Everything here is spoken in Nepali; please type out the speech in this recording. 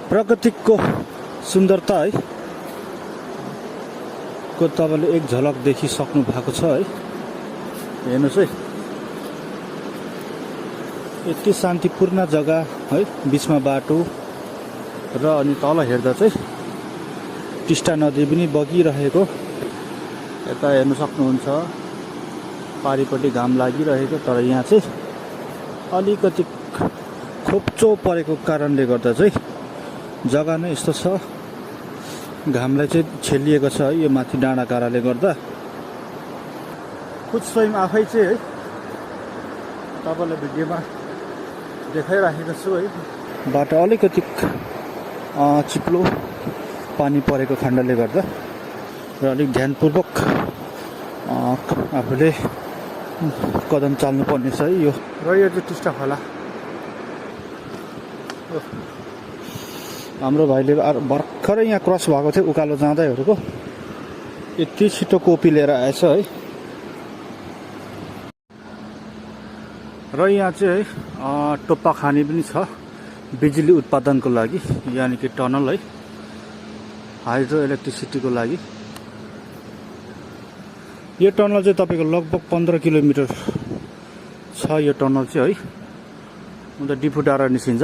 प्रकृतिको सुन्दरता है को तपाईँले एक झलक देखिसक्नु भएको छ है। हेर्नुहोस् है, यति शान्तिपूर्ण जग्गा है, बिचमा बाटो र अनि तल हेर्दा चाहिँ टिस्टा नदी पनि बगिरहेको यता हेर्नु सक्नुहुन्छ। पारिपट्टि घाम लागिरहेको, तर यहाँ चाहिँ अलिकति खोप्चो परेको कारणले गर्दा चाहिँ जग्गा नै यस्तो छ, घामलाई चाहिँ छेलिएको छ यो माथि डाँडाकाँडाले गर्दा। खुद स्वयं आफै चाहिँ है तपाईँलाई भिडियोमा देखाइराखेको छु है। बाटो अलिकति चिप्लो पानी परेको खण्डले गर्दा र अलिक ध्यानपूर्वक आफूले कदम चाल्नुपर्ने छ है यो। र यो चाहिँ टिस्टा खोला, हाम्रो भाइले भर्खरै यहाँ क्रस भएको थियो उकालो जाँदैहरूको, यति छिटो कोपी लिएर आएछ है। र यहाँ चाहिँ है टोप्पा खानी पनि छ बिजुली उत्पादनको लागि, यानि कि टनल है, हाइड्रो इलेक्ट्रिसिटीको लागि। यो टनल चाहिँ तपाईँको लगभग 15 किलोमिटर छ यो टनल चाहिँ है। अन्त डिफु डाँडा निस्किन्छ।